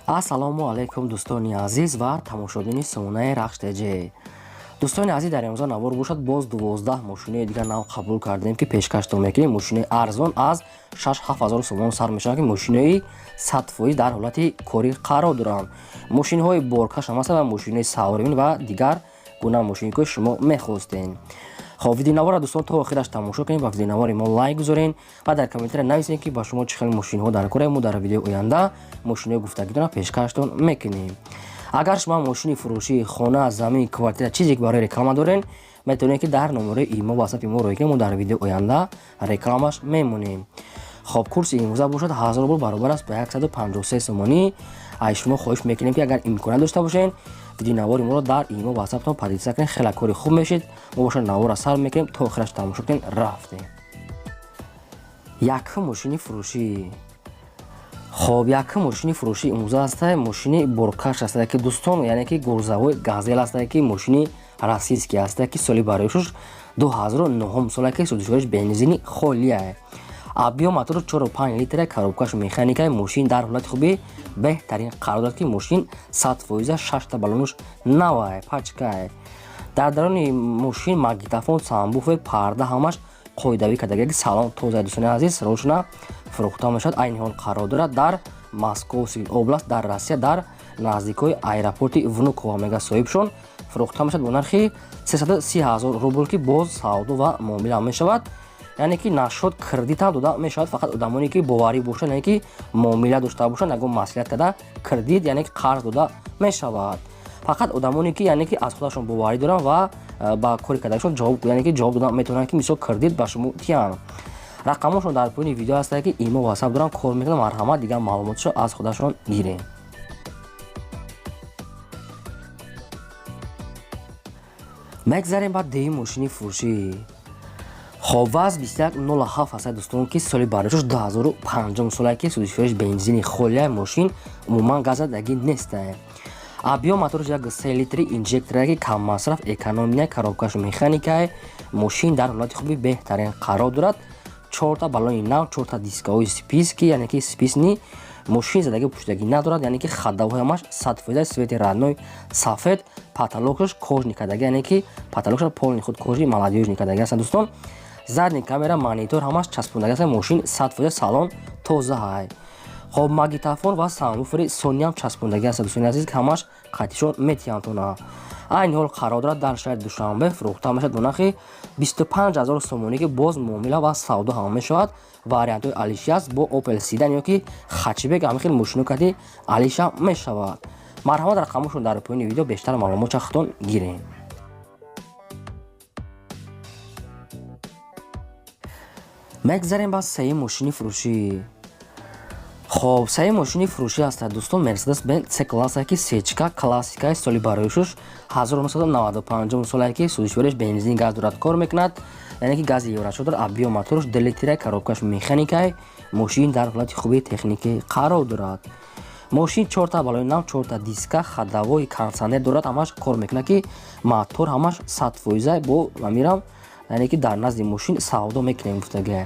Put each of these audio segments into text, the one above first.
Ассалому алейкум Дустони Азиз ва тамошобини сомонаи РАХШ ТЧ. Дустони азиз, дар имрӯза навор бошад боз 12 мошинаи дигар нав қабул кардем ки пешкаштон мекунем. Мошинаи арзон аз 6-7 сомон сар мешавад ки мошинаи 100% дар ҳолати корӣ қарор доранд. Мошинҳои боркаш ҳам ҳастанд ва мошинаи саваримин ва дигар гуна мошине ки шумо мехостед. خب ویدیو نوار دوستان تا آخرش تماشا کنید و ویدیو نوار ما لایک گذارین و در کامنت نویسین که با شما چه خیلی ماشین ها در کار ما در ویدیو آینده ماشین های گفتگیتون پیشکشتون میکنیم. اگر شما ماشین فروشی خانه زمین کوارتر چیزی که برای رکلام دارین میتونید که در نمره ایما واتساپ ما روی کنیم و در ویدیو آینده رکلامش میمونیم. خب کورس امروز باشد 1000 روبل برابر است به 153 سومانی. شما خواهش میکنیم که اگر امکان داشته باشین ویدیو نواری ما رو در ایما واتساپ تون پدیدسازی کنید. خیلی کاری خوب میشید. ما باشه نوار سر میکنیم تا آخرش تماشا کنید. رفتیم یک ماشین فروشی. خب یک ماشین فروشی امروز است ماشین برکش است که دوستان یعنی که گرزاوی گازل است که ماشین راسیسکی است که سالی برایش 2009 سال که سودجویش بنزینی خالیه. ابیو موتور 4.5 لیتر коробкаш механикаи мошин дар ҳолати хуби беҳтарин қарор дорад ки мошин 100% 6 та балонуш навае пачкае. дар дарони мошин магнитофон, самбуфер, парда ҳамаш қоидавӣ кардагӣ. Салом Дустони Азиз рошна фурӯхта мешавад. айни ҳол қарор дорад дар Московский област дар Россия дар наздикои аэропорти Внуково мега соҳибшон фурӯхта мешавад бо нархи 330,000 рубл ки боз савдо ва муомила мешавад. یعنی که نشد کردیت هم داده می شود. فقط آدمانی که باوری باشند یعنی که معامله داشته باشند اگر مسئولیت کرده کردیت یعنی که قرض داده می شود. فقط آدمانی که یعنی که از خودشون باوری دارن و با کاری کردنشون جواب یعنی که جواب دادن میتونن که مثلا کردیت به شما تیان. رقمشون در پایین ویدیو هست که ایمو واتساپ دارن کار میکنن. مرحمت دیگه معلوماتشو از خودشون گیرین. میگذاریم بعد دی ماشین فروشی. خب واز 2107 هست دوستان که سالی برایش 2005 ساله که سودجویش بنزینی خالیه ماشین عموما گاز دیگه نیست. ابیو موتورش یک 3 لیتری اینجکتوره که کم مصرف اکونومیه коробкаш مکانیکه ماشین در حالت خوبی بهترین قرار دارد. 4 تا بالون نو 4 تا دیسکای سپیس که یعنی که سپیس نی ماشین زدگی پشتگی ندارد یعنی که خداوهایش 100% سویت رنگ‌های سفید پاتالوکش کوژ نکردگی یعنی که پاتالوکش پول خود کوژی مالادیوش نکردگی است دوستان. задни камера монитор ҳамаш часпондагӣ аст. мошин 100% салон тоза ҳай. хоб магнитофон ва самбуфери сони ҳам часпондагӣ аст дӯстони азиз ки ҳамаш қатишон метиянтона. айни ҳол қарор дорад дар шаҳри Душанбе фурӯхта мешавад бо нархи 25000 сомонӣ ки боз муомила ва савдо ҳам мешавад. вариантҳои алиши аст бо Opel Sedan ёки Хетчбек ҳам хел мошино кади алиша мешавад. марҳамат рақамошон дар поини видео бештар маълумот чахтон гирем. میگذاریم با سه ماشین فروشی. خب سه ماشین فروشی است دوستان. مرسدس بنز سه کلاس که سیچکا کلاسیکای سالی برایشش 1995 ساله که سودجویش بنزین گاز دارد کار میکند یعنی که گاز یوراشو دارد. ابیو موتورش 2 لیتر коробкаш مکانیکای ماشین در حالت خوبی تکنیکی قرار دارد. ماشین 4 تا بالون نو 4 تا دیسکا خداوی کانسانر دارد. همش کار میکنه که موتور همش 100% با میرم یعنی که در نزد ماشین سودا میکنیم گفتگی.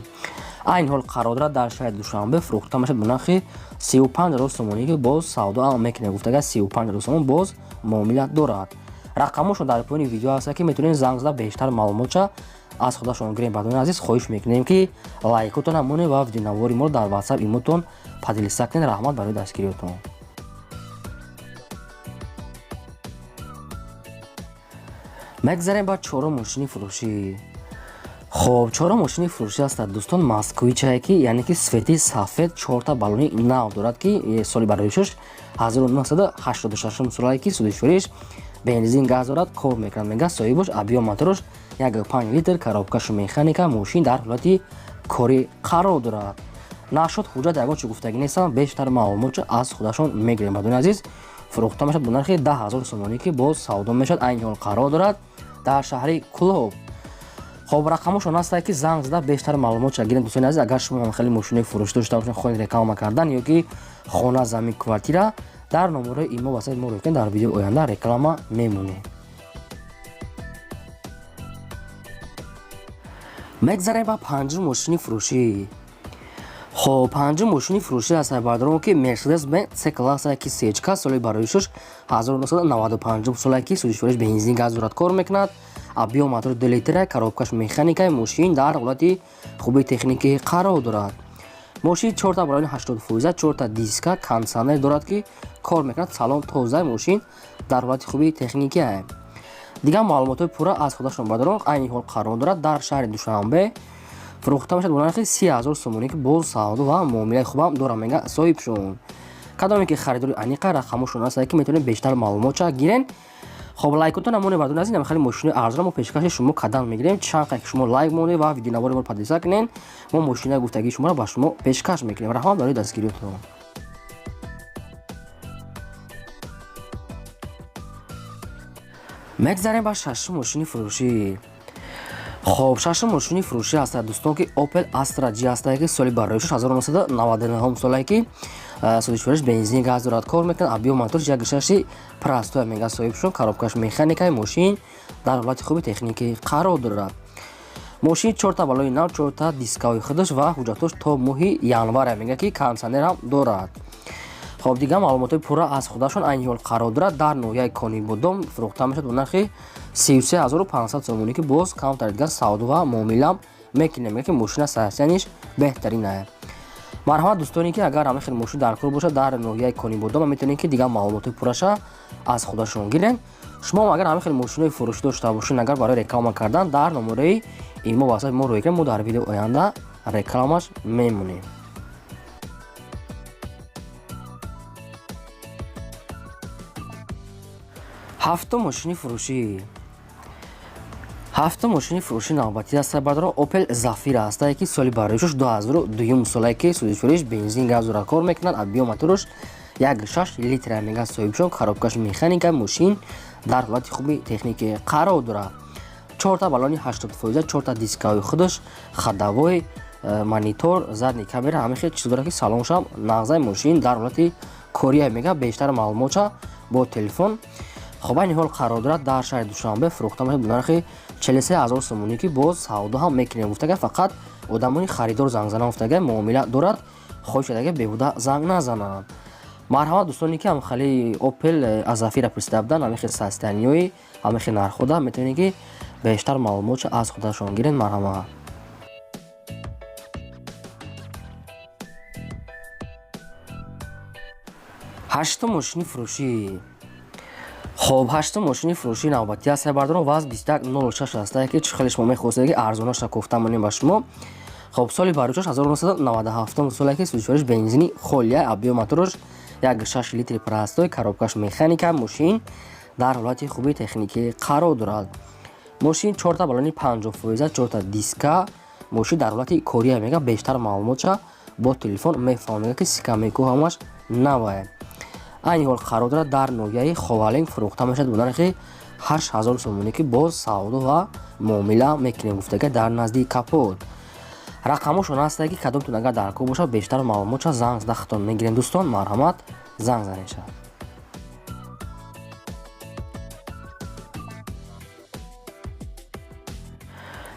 این حال قرار دارد در شهر دوشنبه فروخته میشد به نرخ 35000 سومانی که باز سودا میکنیم گفتگی. 35000 سومون باز معامله دارد. رقمشون در پایین ویدیو هست که میتونین زنگ زده بیشتر معلومات از خودشون گیریم. بعد عزیز خواهش میکنیم که لایکتون همونه و ویدیو نواری ما در واتساپ ایموتون پادلسا کنید. رحمت برای دستگیریتون. میگذاریم با 4 ماشین فروشی. خب 4 ماشین فروشی است دوستان. موسکویچ که یعنی که سفید سفید 4 تا بالونی نو دارد که سالی برایشش 1986 ساله که سودجویش بنزین گاز دارد کار میکنه. میگه صاحبش ابیو موتورش 1.5 لیتر коробкаш مکانیکا ماشین در حالت کاری قرار دارد. نشد حجت یگان چه گفتگی نیستن بیشتر معلومات از خودشون میگیریم. بدون عزیز فروخته میشد به نرخ 10000 سومانی که باز سودا میشد. این حال قرار دارد در شهر کلوب. خب رقمشون هست که زنگ زده بیشتر معلومات گیرین دوستان عزیز. اگر شما خیلی ماشین فروش داشته باشین خواهید رکلام کردن یا که خانه زمین کوارتر در نمره ایما واسه ما رو کن در ویدیو آینده رکلام میمونه. میگذاریم با 5 ماشین فروشی. خب پنجم ماشین فروشی است بردارم که مرسدس بنز C کلاس که سیچکا سال برایشش 1995 سال که سوزش بنزین گاز دارد کار میکند. ابیو موتور 2 لیتر کاروبکش مکانیکای ماشین در حالت خوبی تکنیکی قرار دارد. ماشین 4 تا بالون 80% 4 تا دیسک کانسانر دارد که کار میکند. سالن توزیع ماشین در حالت خوبی تکنیکی است. دیگه معلومات پورا از خودشون بردارم. عین حال قرار دارد در شهر دوشنبه. فروخته میشد با نرخ 30000 سومونی که باز سعود و معامله خوبم دارم میگه صاحبشون. کدامی که خریداری انیقه رقمشون هست که میتونید بیشتر معلومات گیرین. خب لایکتون نمونه بردون از این خیلی ماشین ارزان و پیشکش شما قدم میگیریم. چند که شما لایک مونده و ویدیو نوار رو پادیسا کنین ما ماشین گفتگی شما رو با شما پیشکش میکنیم. رحم دارید دستگیریتون. مگذاریم با ششم ماشین فروشی. خب ششم ماشین فروشی هست دوستان که اوپل استرا جی هست که سال برایش 1999 سالی که سوزش بنزین گاز دارد کار میکنه. ابیو موتور 1.6 پراستو میگه صاحبشون کاروبکش مکانیکای ماشین در حالت خوبی تکنیکی قرار دارد. ماشین 4 تا بالای نو 4 تا دیسکای خودش و حجتش تا ماه январ میگه که کانسانر هم دارد. خب دیگه معلومات پورا از خودشون عین حال قرار دارد. در نوعی کانی بودم فروخته میشد با نرخ 33500 سومونی که باز کم تردگار سعود و معامله میکنه میگه که ماشین سایسنش بهترین است. مرحبا دوستانی که اگر همه خیلی ماشین در کار باشه در نوعی کانی بودم میتونین که دیگه معلومات پورش از خودشون گیرن. شما اگر همه خیلی ماشین فروش داشته باشین اگر برای رکلام کردن در نمره ایمو واسه ما روی که ما در ویدیو آینده رکلامش میمونیم. هفتم ماشین فروشی. هفتم ماشین فروشی نوبتی است بردار اوپل زافیرا است که سال برایشش 2002 سالی که سوزش بنزین گاز را کار میکنند. ابیو موتورش 1.6 لیتر میگه صاحبشون کاروبکش مکانیک ماشین در حالت خوبی تکنیکی قرار دارد. 4 تا بالون 80% 4 تا دیسکای خودش خداوی مانیتور زدنی کامera همه خیلی چیز داره که سالنش هم نقضای ماشین در حالت کوریا میگه بیشتر معلومات با تلفن. خب این حال قرار دارد در شهر دوشنبه فروخته میشد با نرخ 43000 سومونی که باز سعود هم میکنه. گفته فقط آدمانی خریدار زنگ زنن گفته معامله دارد خواهش شده بهوده زنگ نزنن. مرحبا دوستانی که هم خیلی اوپل از زافیرا پرسیده بودن همه خیلی سستانیوی همه خیلی نرخوده میتونید که بیشتر معلومات از خودشون گیرین. مرحبا. هشتم ماشین فروشی. خب هشتم ماشین فروشی نوبتی است بردارم واز 2106 است که چه خیلیش ما خواسته که ارزونش گفتم منیم با شما. خب سال برایش 1997 سالی که سوزش بنزینی خلیه ابیو موتورش 1.6 لیتر پراستوی کاروبکش مکانیک ماشین در حالت خوبی تکنیکی قرار دارد. ماشین 4 تا بالون 50% 4 تا دیسک ماشین در حالت کوریا میگه بیشتر معلومات با تلفن میفهمه که سیکامیکو همش نواه. این حال قرار دارد در نوعی خوالنگ فروخته میشد با نرخ 8000 سومونی که باز سعود و معامله میکنه. گفته که در نزدیک کاپوت رقمشون هست که کدومتون اگر در کار باشه بیشتر معلومات زنگ دختون میگیرین. دوستان مرحمت زنگ زنید.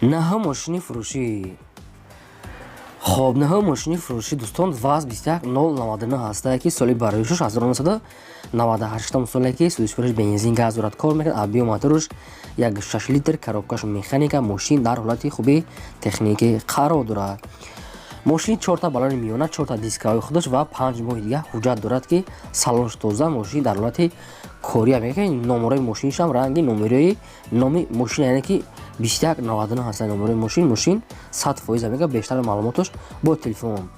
نه ماشین فروشی. خب نه ماشین فروشی دوستان واز 21099 هست که سالی برایشش 1998 سالی که سوزش بنزین گاز دارد کار میکنه. ابیو موتورش 1.6 لیتر کاروبکش مکانیک ماشین در حالت خوبی تکنیکی قرار دارد. ماشین 4 تا بالون میونه 4 تا دیسکای خودش و 5 ماه دیگه حجت دارد که سالنش توزیع ماشین در حالت کوریا میگه. نمره ماشینش هم رنگی نمره نامی ماشین یعنی که 2199 هست نمره ماشین 100% میگه بیشتر معلوماتش با تلفن.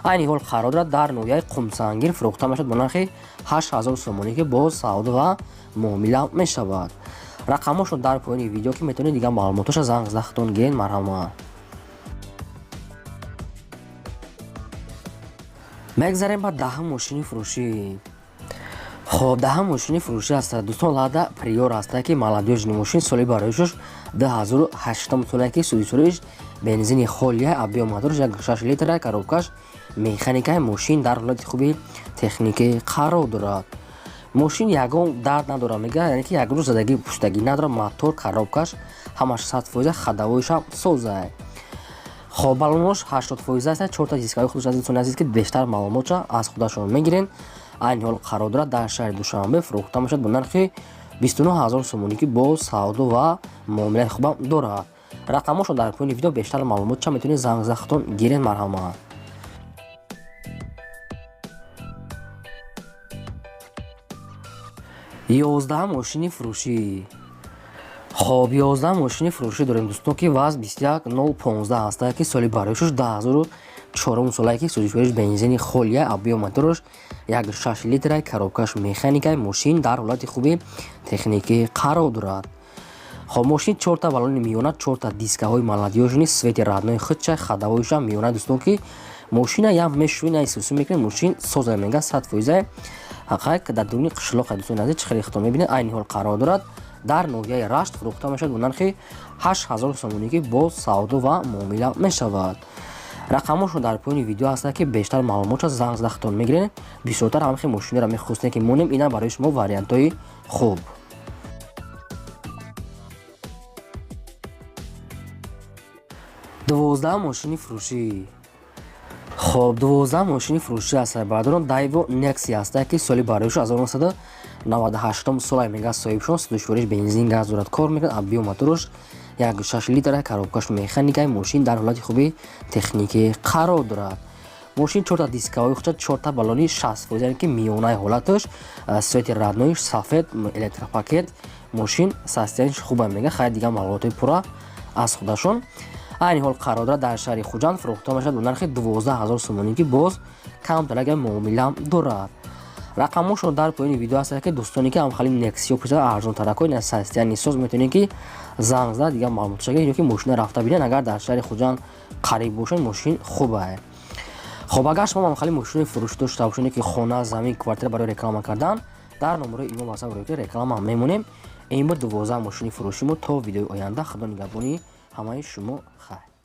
این حال قرار دارد در نوعی قمسنگیر فروخته میشد با نرخ 8000 سومونی که باز سعود و معامله میشود. رقمش در پایین ویدیو که میتونید دیگه معلوماتش زنگ زختون گین. مرحبا. مگذاریم با دهم ماشین فروشی. خب دهم ماشین فروشی است دوستان لادا پریور است که مالادیوژ ماشین سالی برایشش 2008 سالی که سوزش بنزین خلیه ابیو موتورش 1.6 لیتر کاروبکش مکانیکای ماشین در حالت خوبی تکنیکی قرار دارد. ماشین یگان درد نداره میگه یعنی که یک روز زدگی پشتگی نداره موتور کاروبکش همش 100% خداویش هم سوزه. خب بالونش 80% است. 4 تا دیسکای خودش از دوستان عزیز که بیشتر معلومات از خودشون میگیرن. این حال قرار دارد در شهر دوشنبه فروخته میشد با نرخ 29000 سومونی که با سودا و معامله خوب دارد. رقمش در پایین ویدیو بیشتر معلومات چه میتونید زنگ زدن گیرین مرحمت. 11 ماشین فروشی. خب 11 ماشین فروشی داریم دوستان که وزن 21015 هست که سالی برایشش 10004 ساله که سوزشورش بنزین خالیه آبی و موتورش 1.6 لیتر کاروبکش مکانیکای ماشین در حالت خوبی تکنیکی قرار دارد. خب ماشین 4 تا بالون میونه 4 تا دیسک های ملادیوژنی سویت رادنای خودش خداویش میونه دوستان که ماشین یا مشوین ایسوس میکنه ماشین سوز میگه 100% حقیقت که در دنیای قشلاق دوستان عزیز چه خریختون میبینید این حال قرار دارد در نوعیه رشت فروخته میشد با نرخ 8000 سومونی که با سودا و معامله میشود. رقمشون در پایین ویدیو هست که بیشتر معلومات از زنگ زدن میگیرن. بیشتر هم خیلی ماشین را میخواستن که مونیم اینا برای شما واریانت های خوب. 12 ماشین فروشی. خب 12 ماشین فروشی هست بردارم دایوو نکسیا هست که سالی برایش 1998 سال میگه صاحبشون سوزشورش بنزین گاز دارد کار میکنه آبی و موتورش 1.6 لیتر کاروبکش مکانیکای ماشین در حالت خوبی تکنیکی قرار دارد. ماشین 4 تا دیسکای خودش 4 تا بالونی 60 یعنی که میونه حالتش سویت رادنایش سفید الکتروپاکت ماشین ساستنش خوبه میگه خیلی دیگه معلومات پورا از خودشون. این حال قرار دارد در شهر خوچند فروخته میشد با نرخ 12000 سومونی که باز کم تلگه معامله دارد. رقمشون در پایین ویدیو هست که دوستانی که هم خالی نکسیا پیش ارزون ترکای نساستی نیسوز میتونین که زنگ زد دیگه معلومات شده یا که ماشین رفته بینن اگر در شهر خوچند قریب باشن ماشین خوبه. خب اگر شما هم خالی ماشین فروش داشته باشین که خونه زمین کوارتر برای رکلام کردن در نمره ایمو واسه برای رکلام هم میمونیم. این بود 12 ماشین فروشی ما تا ویدیو آینده خدا نگهداری همه شما خیر.